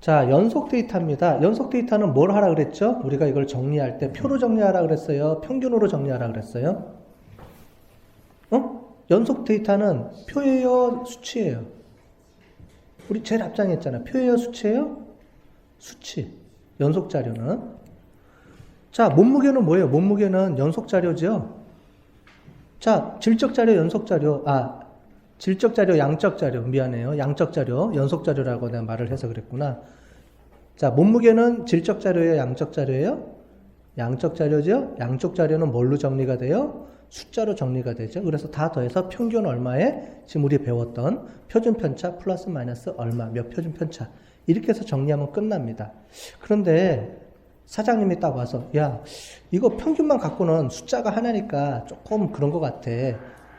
자, 연속 데이터입니다. 연속 데이터는 뭘 하라 그랬죠? 우리가 이걸 정리할 때 표로 정리하라 그랬어요? 평균으로 정리하라 그랬어요? 연속 데이터는 표예요? 수치예요? 우리 제일 앞장에 했잖아요. 표예요? 수치예요? 수치. 연속 자료는. 자, 몸무게는 뭐예요? 몸무게는 연속 자료죠? 자, 질적 자료, 연속 자료. 질적 자료, 양적 자료. 미안해요. 양적 자료, 연속 자료라고 내가 말을 해서 그랬구나. 자, 몸무게는 질적 자료예요? 양적 자료예요? 양적 자료죠? 양쪽 자료는 뭘로 정리가 돼요? 숫자로 정리가 되죠. 그래서 다 더해서 평균 얼마에 지금 우리 배웠던 표준 편차 플러스 마이너스 얼마, 몇 표준 편차. 이렇게 해서 정리하면 끝납니다. 그런데 사장님이 딱 와서 야, 이거 평균만 갖고는 숫자가 하나니까 조금 그런 것 같아.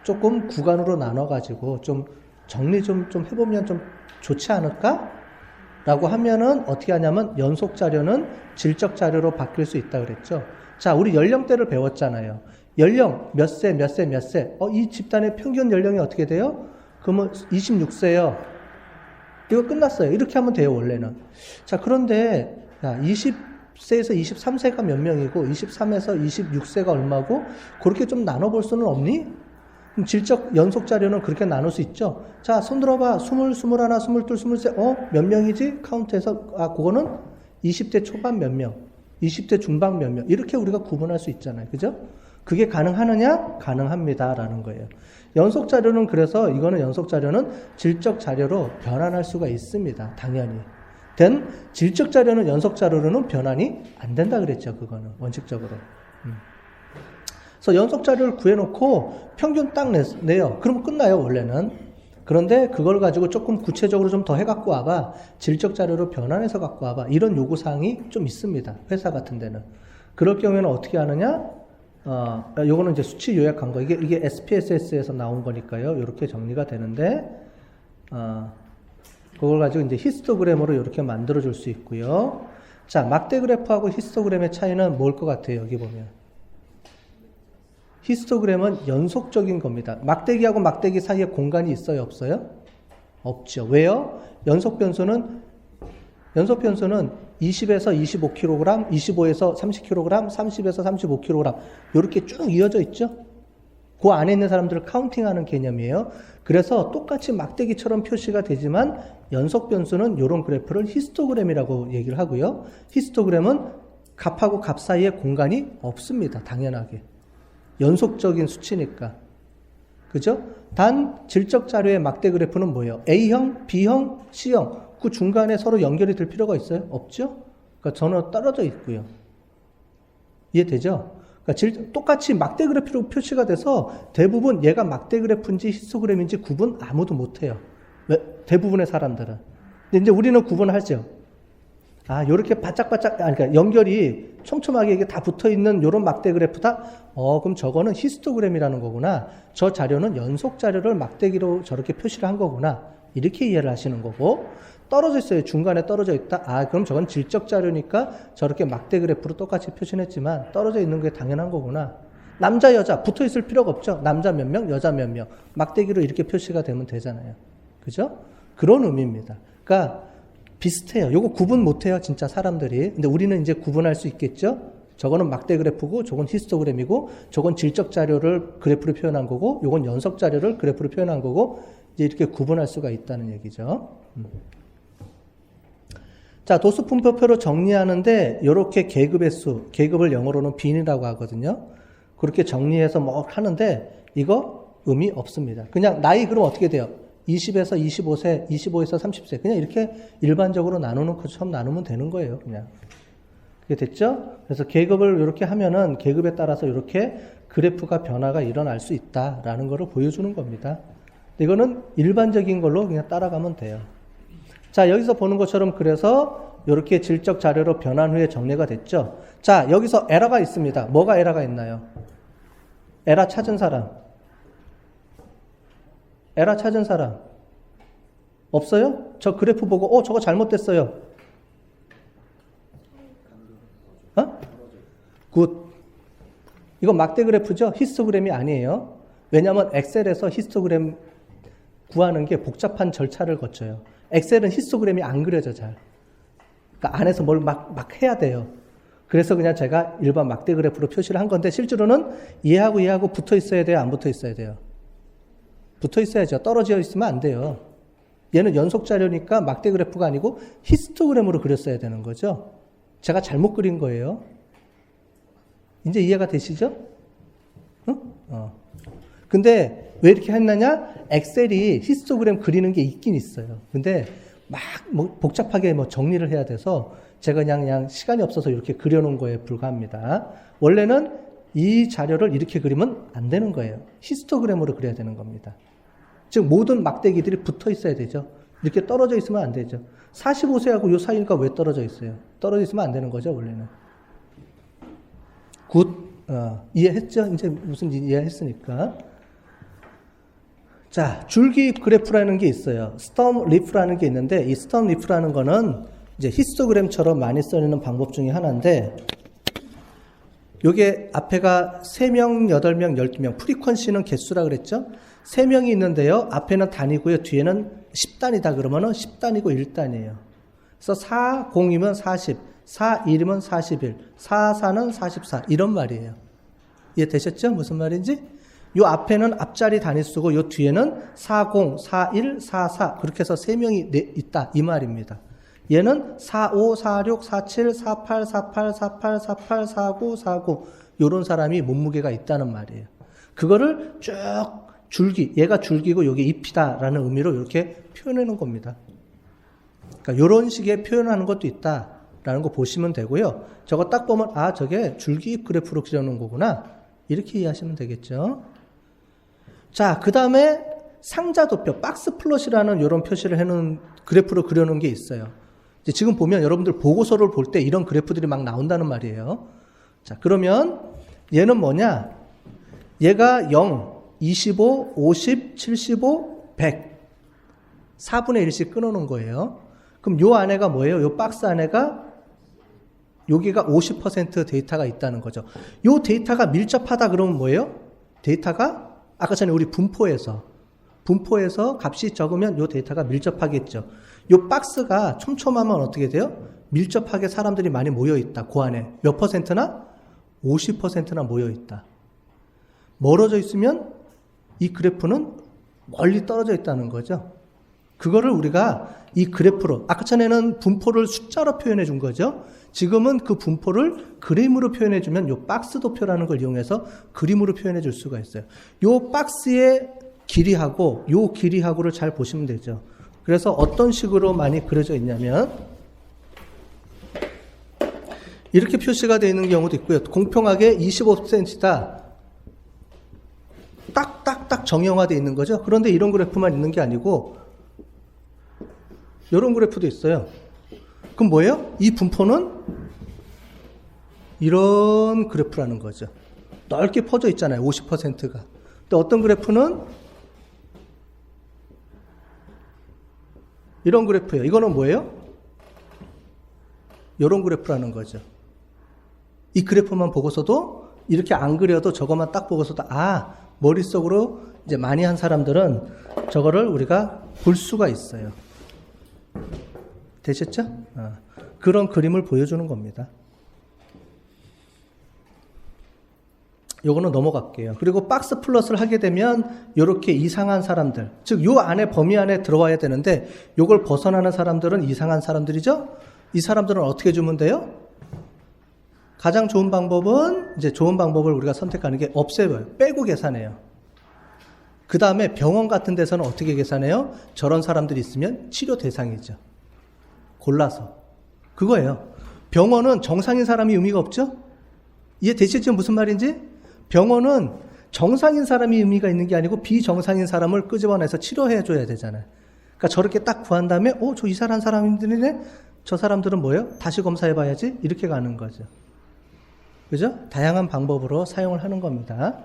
조금 구간으로 나눠가지고 좀 정리 좀 해보면 좀 좋지 않을까? 라고 하면은 어떻게 하냐면 연속 자료는 질적 자료로 바뀔 수 있다 그랬죠. 자, 우리 연령대를 배웠잖아요. 연령 몇 세, 몇 세, 몇 세. 이 집단의 평균 연령이 어떻게 돼요? 그러면 26세요. 이거 끝났어요. 이렇게 하면 돼요, 원래는. 자, 그런데 20세에서 23세가 몇 명이고 23에서 26세가 얼마고 그렇게 좀 나눠볼 수는 없니? 질적 연속 자료는 그렇게 나눌 수 있죠. 자, 손 들어봐. 20, 21, 22, 23. 몇 명이지? 카운트해서 그거는 20대 초반 몇 명, 20대 중반 몇 명. 이렇게 우리가 구분할 수 있잖아요. 그죠? 그게 가능하느냐? 가능합니다라는 거예요. 연속 자료는 그래서 이거는 연속 자료는 질적 자료로 변환할 수가 있습니다. 당연히. 질적 자료는 연속 자료로는 변환이 안 된다 그랬죠. 그거는 원칙적으로. 그래서 연속 자료를 구해놓고 평균 딱 내요. 그러면 끝나요, 원래는. 그런데 그걸 가지고 조금 구체적으로 좀 더 해갖고 와봐. 질적 자료로 변환해서 갖고 와봐. 이런 요구사항이 좀 있습니다. 회사 같은 데는. 그럴 경우에는 어떻게 하느냐? 요거는 이제 수치 요약한 거. 이게 SPSS에서 나온 거니까요. 이렇게 정리가 되는데, 그걸 가지고 이제 히스토그램으로 이렇게 만들어줄 수 있고요. 자, 막대 그래프하고 히스토그램의 차이는 뭘 것 같아요? 여기 보면. 히스토그램은 연속적인 겁니다. 막대기하고 막대기 사이에 공간이 있어요? 없어요? 없죠. 왜요? 연속 변수는 20에서 25kg, 25에서 30kg, 30에서 35kg 이렇게 쭉 이어져 있죠? 그 안에 있는 사람들을 카운팅하는 개념이에요. 그래서 똑같이 막대기처럼 표시가 되지만 연속 변수는 이런 그래프를 히스토그램이라고 얘기를 하고요. 히스토그램은 값하고 값 사이에 공간이 없습니다. 당연하게. 연속적인 수치니까. 그죠? 단 질적 자료의 막대 그래프는 뭐예요? A형, B형, C형. 그 중간에 서로 연결이 될 필요가 있어요? 없죠? 그러니까 전혀 떨어져 있고요. 이해되죠? 그러니까 똑같이 막대 그래프로 표시가 돼서 대부분 얘가 막대 그래프인지 히스토그램인지 구분 아무도 못해요. 대부분의 사람들은. 근데 이제 우리는 구분하죠. 요렇게 바짝바짝, 그러니까 연결이 촘촘하게 이게 다 붙어 있는 요런 막대 그래프다? 그럼 저거는 히스토그램이라는 거구나. 저 자료는 연속 자료를 막대기로 저렇게 표시를 한 거구나. 이렇게 이해를 하시는 거고, 떨어져 있어요. 중간에 떨어져 있다. 그럼 저건 질적 자료니까 저렇게 막대 그래프로 똑같이 표시했지만 떨어져 있는 게 당연한 거구나. 남자, 여자 붙어 있을 필요가 없죠. 남자 몇 명, 여자 몇 명. 막대기로 이렇게 표시가 되면 되잖아요. 그죠? 그런 의미입니다. 그러니까 비슷해요. 요거 구분 못해요, 진짜 사람들이. 근데 우리는 이제 구분할 수 있겠죠? 저거는 막대 그래프고, 저건 히스토그램이고, 저건 질적 자료를 그래프로 표현한 거고, 요건 연속 자료를 그래프로 표현한 거고, 이제 이렇게 구분할 수가 있다는 얘기죠. 자, 도수분포표로 정리하는데, 요렇게 계급의 수, 계급을 영어로는 빈이라고 하거든요. 그렇게 정리해서 뭐 하는데, 이거 의미 없습니다. 그냥 나이 그럼 어떻게 돼요? 20에서 25세, 25에서 30세. 그냥 이렇게 일반적으로 나누는 것처럼 나누면 되는 거예요. 그냥. 그게 됐죠? 그래서 계급을 이렇게 하면은 계급에 따라서 이렇게 그래프가 변화가 일어날 수 있다라는 것을 보여주는 겁니다. 이거는 일반적인 걸로 그냥 따라가면 돼요. 자, 여기서 보는 것처럼 그래서 이렇게 질적 자료로 변환 후에 정리가 됐죠? 자, 여기서 에러가 있습니다. 뭐가 에러가 있나요? 에러 찾은 사람. 에러 찾은 사람 없어요? 저 그래프 보고 저거 잘못됐어요. 굿. 이건 막대 그래프죠? 히스토그램이 아니에요. 왜냐하면 엑셀에서 히스토그램 구하는 게 복잡한 절차를 거쳐요. 엑셀은 히스토그램이 안 그려져 잘. 그러니까 안에서 뭘 막 해야 돼요. 그래서 그냥 제가 일반 막대 그래프로 표시를 한 건데 실제로는 얘하고 붙어 있어야 돼요? 안 붙어 있어야 돼요? 붙어 있어야죠. 떨어져 있으면 안 돼요. 얘는 연속 자료니까 막대 그래프가 아니고 히스토그램으로 그렸어야 되는 거죠. 제가 잘못 그린 거예요. 이제 이해가 되시죠? 근데 왜 이렇게 했느냐? 엑셀이 히스토그램 그리는 게 있긴 있어요. 근데 막 복잡하게 정리를 해야 돼서 제가 그냥 시간이 없어서 이렇게 그려놓은 거에 불과합니다. 원래는 이 자료를 이렇게 그리면 안 되는 거예요. 히스토그램으로 그려야 되는 겁니다. 즉 모든 막대기들이 붙어 있어야 되죠. 이렇게 떨어져 있으면 안 되죠. 45세하고 요 사이니까 왜 떨어져 있어요? 떨어져 있으면 안 되는 거죠, 원래는. 굿. 이해했죠? 이제 무슨 이해했으니까. 자, 줄기 그래프라는 게 있어요. 스톰 리프라는 게 있는데, 이 스톰 리프라는 거는 이제 히스토그램처럼 많이 써있는 방법 중에 하나인데, 요게 앞에가 3명, 8명, 12명, 프리퀀시는 개수라 그랬죠? 3명이 있는데요. 앞에는 단위고요. 뒤에는 10단이다 그러면은 10단이고 1단이에요. 그래서 4, 0이면 40, 4, 1이면 41, 4, 4는 44 이런 말이에요. 이해되셨죠? 무슨 말인지? 요 앞에는 앞자리 단위수고 요 뒤에는 40, 41, 44 그렇게 해서 3명이 있다 이 말입니다. 얘는 45, 46, 47, 48, 48, 48, 48, 49, 49 요런 사람이 몸무게가 있다는 말이에요. 그거를 쭉 줄기, 얘가 줄기고 여기 잎이다라는 의미로 이렇게 표현해 놓은 겁니다. 그러니까 이런 식의 표현하는 것도 있다라는 거 보시면 되고요. 저거 딱 보면 아 저게 줄기잎 그래프로 그려놓은 거구나 이렇게 이해하시면 되겠죠. 자, 그 다음에 상자도표, 박스 플롯이라는 이런 표시를 해놓은 그래프로 그려놓은 게 있어요. 이제 지금 보면 여러분들 보고서를 볼 때 이런 그래프들이 막 나온다는 말이에요. 자, 그러면 얘는 뭐냐? 얘가 0, 25, 50, 75, 100. 4분의 1씩 끊어놓은 거예요. 그럼 요 안에가 뭐예요? 요 박스 안에가 여기가 50% 데이터가 있다는 거죠. 요 데이터가 밀접하다 그러면 뭐예요? 데이터가 아까 전에 우리 분포에서 값이 적으면 요 데이터가 밀접하겠죠. 요 박스가 촘촘하면 어떻게 돼요? 밀접하게 사람들이 많이 모여 있다. 그 안에 몇 퍼센트나? 50%나 모여 있다. 멀어져 있으면 이 그래프는 멀리 떨어져 있다는 거죠. 그거를 우리가 이 그래프로, 아까 전에는 분포를 숫자로 표현해 준 거죠. 지금은 그 분포를 그림으로 표현해 주면 요 박스 도표라는 걸 이용해서 그림으로 표현해 줄 수가 있어요. 요 박스의 길이하고 요 길이하고를 잘 보시면 되죠. 그래서 어떤 식으로 많이 그려져 있냐면 이렇게 표시가 되어 있는 경우도 있고요. 공평하게 25cm다. 딱 정형화되어 있는 거죠. 그런데 이런 그래프만 있는 게 아니고 이런 그래프도 있어요. 그럼 뭐예요? 이 분포는 이런 그래프라는 거죠. 넓게 퍼져 있잖아요. 50%가. 근데 어떤 그래프는 이런 그래프예요. 이거는 뭐예요? 이런 그래프라는 거죠. 이 그래프만 보고서도 이렇게 안 그려도 저것만 딱 보고서도 아 머릿속으로 이제 많이 한 사람들은 저거를 우리가 볼 수가 있어요. 되셨죠? 그런 그림을 보여주는 겁니다. 요거는 넘어갈게요. 그리고 박스 플러스를 하게 되면 이렇게 이상한 사람들, 즉 요 안에 범위 안에 들어와야 되는데 요걸 벗어나는 사람들은 이상한 사람들이죠? 이 사람들은 어떻게 주면 돼요? 가장 좋은 방법은 이제 좋은 방법을 우리가 선택하는 게 없애요. 빼고 계산해요. 그 다음에 병원 같은 데서는 어떻게 계산해요? 저런 사람들이 있으면 치료 대상이죠. 골라서. 그거예요. 병원은 정상인 사람이 의미가 없죠? 이해되시죠? 무슨 말인지? 병원은 정상인 사람이 의미가 있는 게 아니고 비정상인 사람을 끄집어내서 치료해줘야 되잖아요. 그러니까 저렇게 딱 구한 다음에 저 이상한 사람들이네? 저 사람들은 뭐예요? 다시 검사해봐야지? 이렇게 가는 거죠. 그죠? 다양한 방법으로 사용을 하는 겁니다.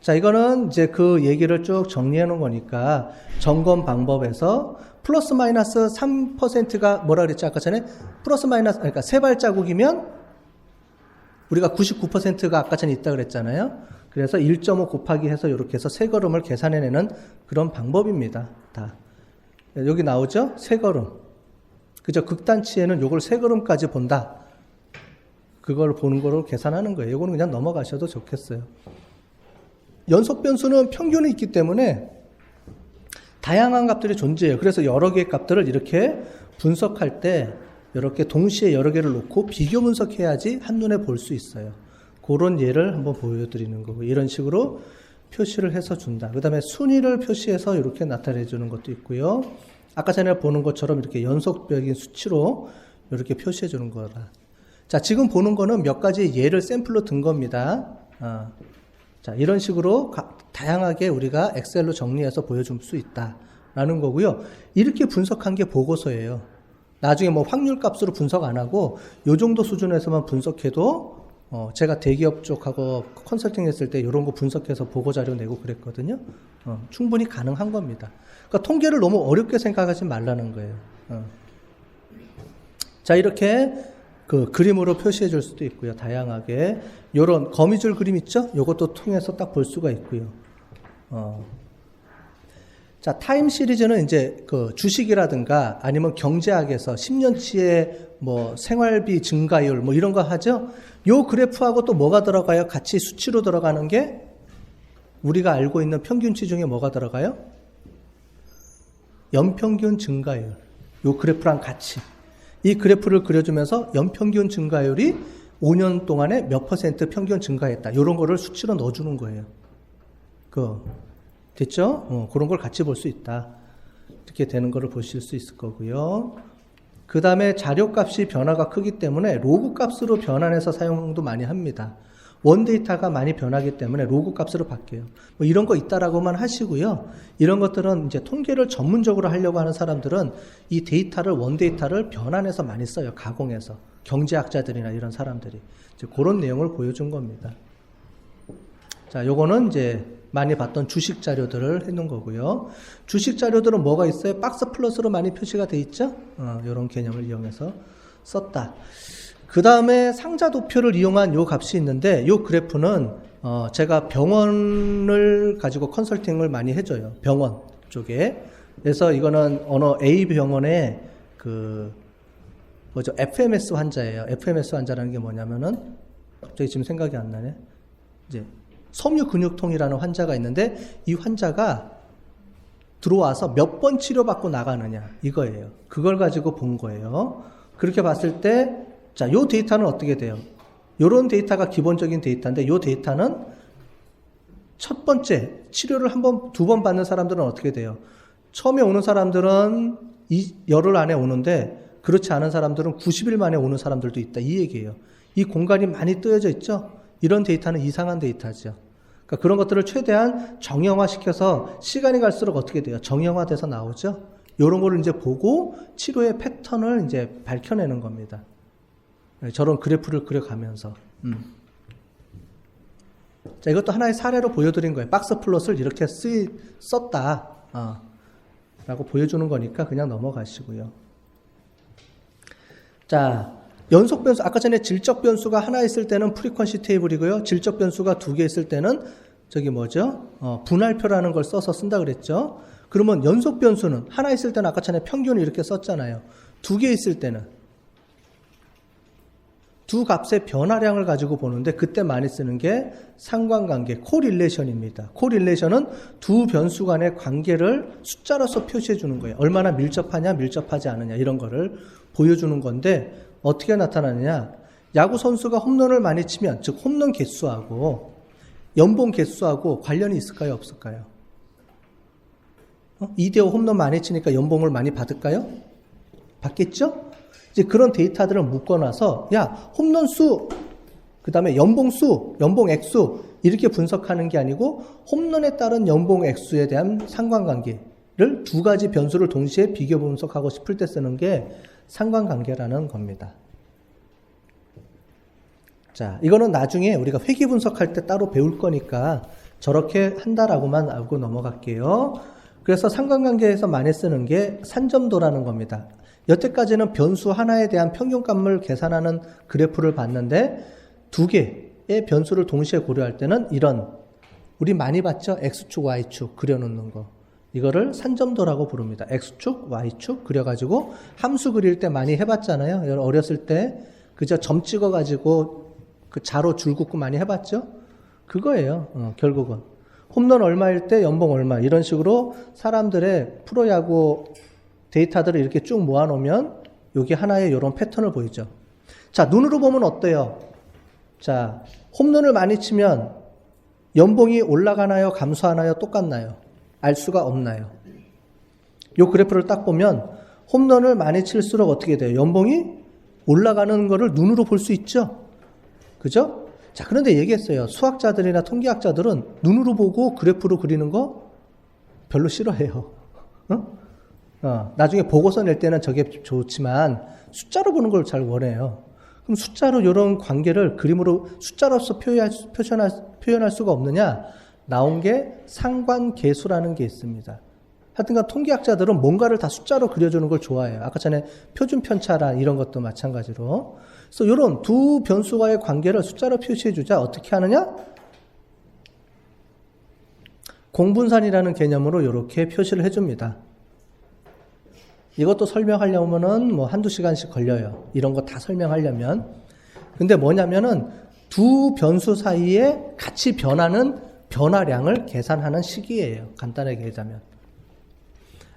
자, 이거는 이제 그 얘기를 쭉 정리해 놓은 거니까 점검 방법에서 플러스 마이너스 3%가 뭐라 그랬죠? 아까 전에 플러스 마이너스, 그러니까 세 발자국이면 우리가 99%가 아까 전에 있다 그랬잖아요. 그래서 1.5 곱하기 해서 이렇게 해서 세 걸음을 계산해내는 그런 방법입니다. 다. 여기 나오죠? 세 걸음. 그죠? 극단치에는 요걸 3걸음까지 본다. 그걸 보는 거로 계산하는 거예요. 이거는 그냥 넘어가셔도 좋겠어요. 연속 변수는 평균이 있기 때문에 다양한 값들이 존재해요. 그래서 여러 개의 값들을 이렇게 분석할 때 이렇게 동시에 여러 개를 놓고 비교 분석해야지 한눈에 볼 수 있어요. 그런 예를 한번 보여드리는 거고, 이런 식으로 표시를 해서 준다. 그 다음에 순위를 표시해서 이렇게 나타내 주는 것도 있고요. 아까 전에 보는 것처럼 이렇게 연속적인 수치로 이렇게 표시해 주는 거다. 자, 지금 보는 거는 몇 가지 예를 샘플로 든 겁니다. 자, 이런 식으로 다양하게 우리가 엑셀로 정리해서 보여줄 수 있다라는 거고요. 이렇게 분석한 게 보고서예요. 나중에 뭐 확률 값으로 분석 안 하고 요 정도 수준에서만 분석해도 제가 대기업 쪽하고 컨설팅 했을 때 이런 거 분석해서 보고 자료 내고 그랬거든요. 충분히 가능한 겁니다. 그러니까 통계를 너무 어렵게 생각하지 말라는 거예요. 자, 이렇게 그 그림으로 표시해 줄 수도 있고요. 다양하게. 요런 거미줄 그림 있죠? 요것도 통해서 딱 볼 수가 있고요. 자, 타임 시리즈는 이제 그 주식이라든가 아니면 경제학에서 10년치의 뭐 생활비 증가율 뭐 이런 거 하죠? 요 그래프하고 또 뭐가 들어가요? 같이 수치로 들어가는 게 우리가 알고 있는 평균치 중에 뭐가 들어가요? 연평균 증가율. 요 그래프랑 같이. 이 그래프를 그려주면서 연평균 증가율이 5년 동안에 몇 % 평균 증가했다. 요런 거를 수치로 넣어주는 거예요. 됐죠? 그런 걸 같이 볼 수 있다. 이렇게 되는 거를 보실 수 있을 거고요. 그 다음에 자료값이 변화가 크기 때문에 로그 값으로 변환해서 사용도 많이 합니다. 원데이터가 많이 변하기 때문에 로그 값으로 바뀌어요. 뭐 이런 거 있다라고만 하시고요. 이런 것들은 이제 통계를 전문적으로 하려고 하는 사람들은 이 데이터를, 원데이터를 변환해서 많이 써요. 가공해서. 경제학자들이나 이런 사람들이. 이제 그런 내용을 보여준 겁니다. 자, 요거는 이제 많이 봤던 주식 자료들을 해놓은 거고요. 주식 자료들은 뭐가 있어요? 박스 플러스로 많이 표시가 돼 있죠? 이런 개념을 이용해서 썼다. 그 다음에 상자 도표를 이용한 요 값이 있는데, 요 그래프는 제가 병원을 가지고 컨설팅을 많이 해줘요. 병원 쪽에. 그래서 이거는 어느 A 병원의 FMS 환자예요. FMS 환자라는 게 뭐냐면은 갑자기 지금 생각이 안 나네. 이제 섬유근육통이라는 환자가 있는데 이 환자가 들어와서 몇 번 치료받고 나가느냐 이거예요. 그걸 가지고 본 거예요. 그렇게 봤을 때 자, 요 데이터는 어떻게 돼요? 요런 데이터가 기본적인 데이터인데 요 데이터는 첫 번째 치료를 한 번, 두 번 받는 사람들은 어떻게 돼요? 처음에 오는 사람들은 열흘 안에 오는데 그렇지 않은 사람들은 90일 만에 오는 사람들도 있다. 이 얘기예요. 이 공간이 많이 뜨여져 있죠? 이런 데이터는 이상한 데이터죠. 그러니까 그런 것들을 최대한 정형화시켜서 시간이 갈수록 어떻게 돼요? 정형화돼서 나오죠? 이런 거를 이제 보고 치료의 패턴을 이제 밝혀내는 겁니다. 저런 그래프를 그려가면서. 자, 이것도 하나의 사례로 보여드린 거예요. 박스 플롯을 이렇게 썼다. 라고 보여주는 거니까 그냥 넘어가시고요. 자, 연속 변수, 아까 전에 질적 변수가 하나 있을 때는 프리퀀시 테이블이고요. 질적 변수가 2개 있을 때는 분할표라는 걸 써서 쓴다 그랬죠. 그러면 연속 변수는 하나 있을 때는 아까 전에 평균을 이렇게 썼잖아요. 2개 있을 때는 두 값의 변화량을 가지고 보는데 그때 많이 쓰는 게 상관관계, 코릴레이션입니다. 코릴레이션은 두 변수 간의 관계를 숫자로서 표시해 주는 거예요. 얼마나 밀접하냐, 밀접하지 않느냐 이런 거를 보여주는 건데 어떻게 나타나느냐? 야구 선수가 홈런을 많이 치면, 즉 홈런 개수하고 연봉 개수하고 관련이 있을까요, 없을까요? 2대5 홈런 많이 치니까 연봉을 많이 받을까요? 받겠죠? 이제 그런 데이터들을 묶어놔서 야, 홈런 수, 그 다음에 연봉 수, 연봉 액수 이렇게 분석하는 게 아니고 홈런에 따른 연봉 액수에 대한 상관관계를 두 가지 변수를 동시에 비교 분석하고 싶을 때 쓰는 게 상관관계라는 겁니다. 자, 이거는 나중에 우리가 회귀 분석할 때 따로 배울 거니까 저렇게 한다라고만 알고 넘어갈게요. 그래서 상관관계에서 많이 쓰는 게 산점도라는 겁니다. 여태까지는 변수 하나에 대한 평균값을 계산하는 그래프를 봤는데 두 개의 변수를 동시에 고려할 때는 이런 우리 많이 봤죠? X축, Y축 그려놓는 거. 이거를 산점도라고 부릅니다. X축, Y축 그려가지고 함수 그릴 때 많이 해봤잖아요. 어렸을 때 그저 점 찍어가지고 그 자로 줄 긋고 많이 해봤죠? 그거예요. 결국은. 홈런 얼마일 때 연봉 얼마 이런 식으로 사람들의 프로야구 데이터들을 이렇게 쭉 모아놓으면 여기 하나의 이런 패턴을 보이죠. 자, 눈으로 보면 어때요? 자, 홈런을 많이 치면 연봉이 올라가나요? 감소하나요? 똑같나요? 알 수가 없나요? 이 그래프를 딱 보면 홈런을 많이 칠수록 어떻게 돼요? 연봉이 올라가는 거를 눈으로 볼 수 있죠? 그죠? 자, 그런데 얘기했어요. 수학자들이나 통계학자들은 눈으로 보고 그래프로 그리는 거 별로 싫어해요. 나중에 보고서 낼 때는 저게 좋지만 숫자로 보는 걸 잘 원해요. 그럼 숫자로 이런 관계를 그림으로 숫자로서 표현할 수가 없느냐? 나온 게 상관계수라는 게 있습니다. 하여튼간 통계학자들은 뭔가를 다 숫자로 그려주는 걸 좋아해요. 아까 전에 표준 편차라 이런 것도 마찬가지로. 그래서 이런 두 변수와의 관계를 숫자로 표시해주자. 어떻게 하느냐? 공분산이라는 개념으로 이렇게 표시를 해줍니다. 이것도 설명하려면은 뭐 한두 시간씩 걸려요. 이런 거 다 설명하려면. 근데 뭐냐면은 두 변수 사이에 같이 변하는 변화량을 계산하는 식이에요. 간단하게 얘기하자면.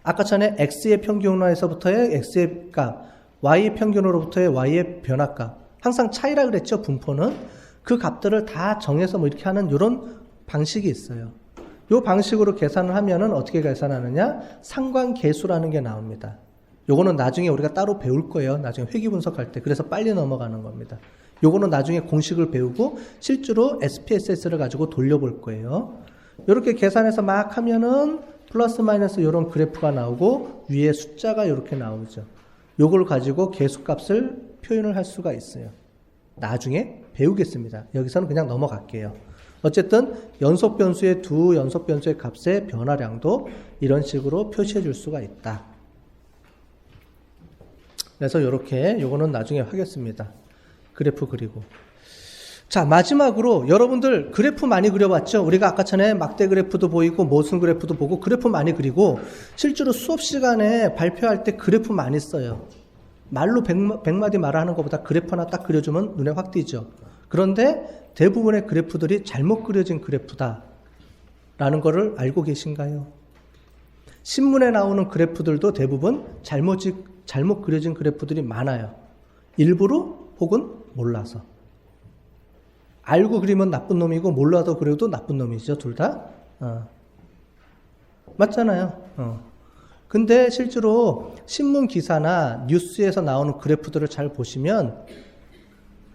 아까 전에 x의 평균화에서부터의 x의 값, y의 평균으로부터의 y의 변화값. 항상 차이라 그랬죠, 분포는. 그 값들을 다 정해서 뭐 이렇게 하는 이런 방식이 있어요. 이 방식으로 계산을 하면은 어떻게 계산하느냐? 상관계수라는 게 나옵니다. 요거는 나중에 우리가 따로 배울 거예요. 나중에 회귀 분석할 때. 그래서 빨리 넘어가는 겁니다. 요거는 나중에 공식을 배우고 실제로 SPSS를 가지고 돌려볼 거예요. 이렇게 계산해서 막 하면은 플러스 마이너스 이런 그래프가 나오고 위에 숫자가 이렇게 나오죠. 요걸 가지고 계수값을 표현을 할 수가 있어요. 나중에 배우겠습니다. 여기서는 그냥 넘어갈게요. 어쨌든 연속 변수의 두 연속 변수의 값의 변화량도 이런 식으로 표시해 줄 수가 있다. 그래서 이렇게 요거는 나중에 하겠습니다. 그래프 그리고. 자, 마지막으로 여러분들 그래프 많이 그려봤죠? 우리가 아까 전에 막대 그래프도 보이고 모순 그래프도 보고 그래프 많이 그리고 실제로 수업 시간에 발표할 때 그래프 많이 써요. 말로 100마디 말하는 것보다 그래프 하나 딱 그려주면 눈에 확 띄죠. 그런데 대부분의 그래프들이 잘못 그려진 그래프다 라는 거를 알고 계신가요? 신문에 나오는 그래프들도 대부분 잘못 그려진 그래프들이 많아요. 일부러 혹은 몰라서. 알고 그리면 나쁜 놈이고 몰라도 그려도 나쁜 놈이죠. 둘 다. 맞잖아요. 근데 실제로 신문 기사나 뉴스에서 나오는 그래프들을 잘 보시면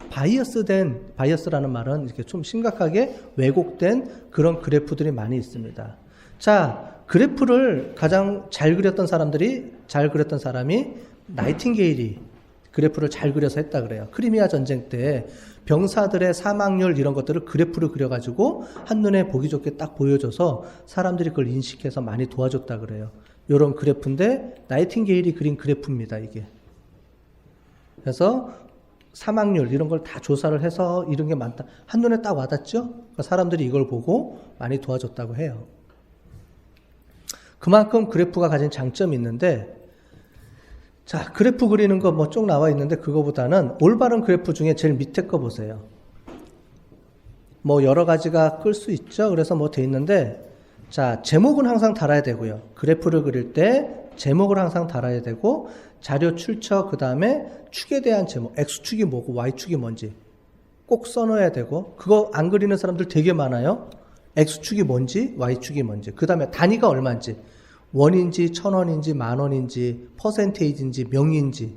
바이어스라는 말은 이렇게 좀 심각하게 왜곡된 그런 그래프들이 많이 있습니다. 자, 그래프를 가장 잘 그렸던 사람이 나이팅게일이 그래프를 잘 그려서 했다 그래요. 크리미아 전쟁 때 병사들의 사망률 이런 것들을 그래프로 그려가지고 한눈에 보기 좋게 딱 보여줘서 사람들이 그걸 인식해서 많이 도와줬다 그래요. 이런 그래프인데 나이팅게일이 그린 그래프입니다, 이게. 그래서 사망률 이런 걸 다 조사를 해서 이런 게 많다. 한눈에 딱 와닿죠? 그러니까 사람들이 이걸 보고 많이 도와줬다고 해요. 그만큼 그래프가 가진 장점이 있는데, 자, 그래프 그리는 거 뭐 쭉 나와 있는데 그거보다는 올바른 그래프 중에 제일 밑에 거 보세요. 뭐 여러 가지가 끌 수 있죠. 그래서 뭐 돼 있는데, 자, 제목은 항상 달아야 되고요. 그래프를 그릴 때 제목을 항상 달아야 되고, 자료 출처, 그 다음에 축에 대한 제목, X축이 뭐고 Y축이 뭔지 꼭 써놓아야 되고, 그거 안 그리는 사람들 되게 많아요. X축이 뭔지 Y축이 뭔지, 그 다음에 단위가 얼마인지, 원인지 1000원인지 만원인지 퍼센테이지인지 명인지,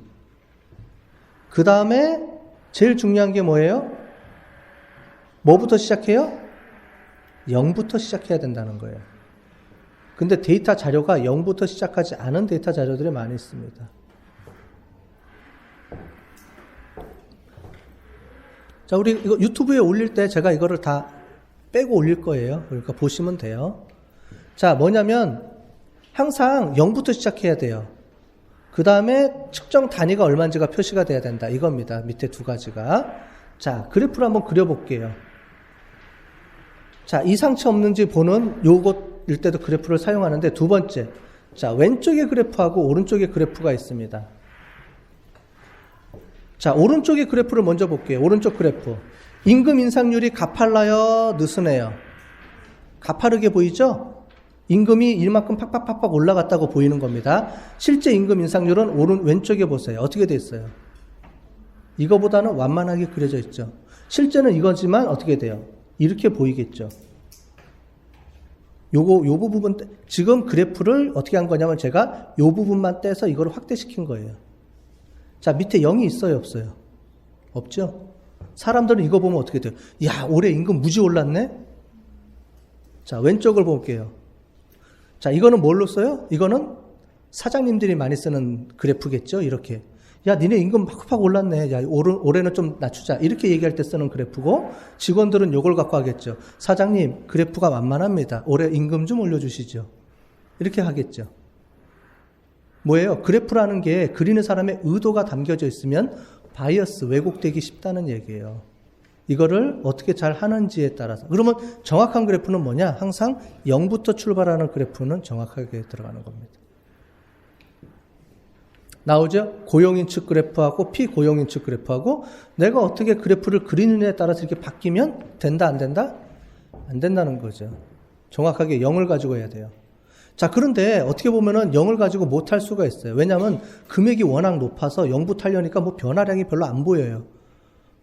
그 다음에 제일 중요한 게 뭐예요? 뭐부터 시작해요? 0부터 시작해야 된다는 거예요. 근데 데이터 자료가 0부터 시작하지 않은 데이터 자료들이 많이 있습니다. 자, 우리 이거 유튜브에 올릴 때 제가 이거를 다 빼고 올릴 거예요. 그러니까 보시면 돼요. 자, 뭐냐면 항상 0부터 시작해야 돼요. 그 다음에 측정 단위가 얼마인지가 표시가 돼야 된다. 이겁니다. 밑에 두 가지가. 자, 그래프를 한번 그려볼게요. 자, 이상치 없는지 보는 요것 문제일 때도 그래프를 사용하는데 두 번째, 자, 왼쪽에 그래프하고 오른쪽에 그래프가 있습니다. 자, 오른쪽의 그래프를 먼저 볼게요. 오른쪽 그래프. 임금 인상률이 가팔라요, 느슨해요? 가파르게 보이죠? 임금이 이만큼 팍팍팍팍 올라갔다고 보이는 겁니다. 실제 임금 인상률은 왼쪽에 보세요. 어떻게 돼 있어요? 이거보다는 완만하게 그려져 있죠. 실제는 이거지만 어떻게 돼요? 이렇게 보이겠죠. 요 부분, 지금 그래프를 어떻게 한 거냐면 제가 요 부분만 떼서 이걸 확대시킨 거예요. 자, 밑에 0이 있어요, 없어요? 없죠? 사람들은 이거 보면 어떻게 돼요? 야, 올해 임금 무지 올랐네? 자, 왼쪽을 볼게요. 자, 이거는 뭘로 써요? 이거는 사장님들이 많이 쓰는 그래프겠죠? 이렇게. 야, 니네 임금 팍팍 올랐네. 야, 올해는 좀 낮추자. 이렇게 얘기할 때 쓰는 그래프고, 직원들은 요걸 갖고 하겠죠. 사장님, 그래프가 만만합니다. 올해 임금 좀 올려주시죠. 이렇게 하겠죠. 뭐예요? 그래프라는 게 그리는 사람의 의도가 담겨져 있으면 바이어스, 왜곡되기 쉽다는 얘기예요. 이거를 어떻게 잘 하는지에 따라서. 그러면 정확한 그래프는 뭐냐? 항상 0부터 출발하는 그래프는 정확하게 들어가는 겁니다. 나오죠? 고용인측 그래프하고 피고용인측 그래프하고 내가 어떻게 그래프를 그리느냐에 따라서 이렇게 바뀌면 된다, 안 된다? 안 된다는 거죠. 정확하게 0을 가지고 해야 돼요. 자, 그런데 어떻게 보면은 0을 가지고 못할 수가 있어요. 왜냐하면 금액이 워낙 높아서 0부터 하려니까 뭐 변화량이 별로 안 보여요.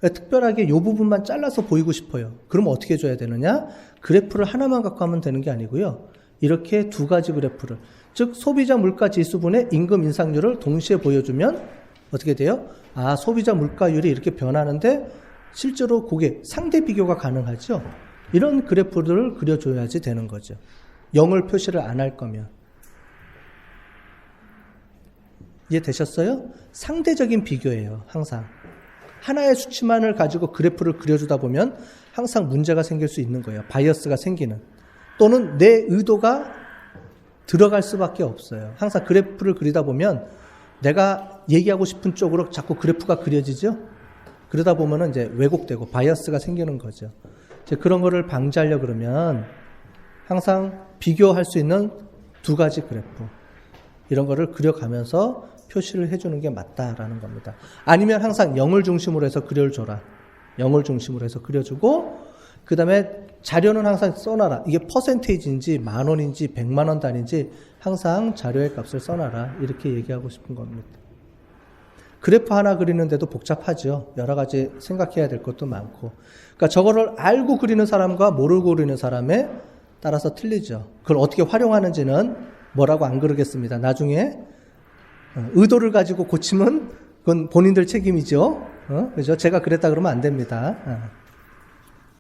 특별하게 이 부분만 잘라서 보이고 싶어요. 그러면 어떻게 해줘야 되느냐? 그래프를 하나만 갖고 하면 되는 게 아니고요. 이렇게 두 가지 그래프를, 즉 소비자 물가 지수분의 임금 인상률을 동시에 보여주면 어떻게 돼요? 아, 소비자 물가율이 이렇게 변하는데 실제로 그게 상대 비교가 가능하죠. 이런 그래프를 그려줘야지 되는 거죠. 0을 표시를 안 할 거면. 이해되셨어요? 상대적인 비교예요. 항상. 하나의 수치만을 가지고 그래프를 그려주다 보면 항상 문제가 생길 수 있는 거예요. 바이어스가 생기는. 또는 내 의도가 들어갈 수밖에 없어요. 항상 그래프를 그리다 보면 내가 얘기하고 싶은 쪽으로 자꾸 그래프가 그려지죠? 그러다 보면은 이제 왜곡되고 바이어스가 생기는 거죠. 이제 그런 거를 방지하려고 그러면 항상 비교할 수 있는 두 가지 그래프. 이런 거를 그려가면서 표시를 해주는 게 맞다라는 겁니다. 아니면 항상 0을 중심으로 해서 그려줘라. 0을 중심으로 해서 그려주고, 그 다음에 자료는 항상 써놔라. 이게 퍼센테이지인지 만원인지 100만원 단위인지 항상 자료의 값을 써놔라. 이렇게 얘기하고 싶은 겁니다. 그래프 하나 그리는데도 복잡하죠. 여러 가지 생각해야 될 것도 많고. 그러니까 저거를 알고 그리는 사람과 모르고 그리는 사람에 따라서 틀리죠. 그걸 어떻게 활용하는지는 뭐라고 안 그러겠습니다. 나중에 의도를 가지고 고치면 그건 본인들 책임이죠. 그죠? 제가 그랬다 그러면 안 됩니다.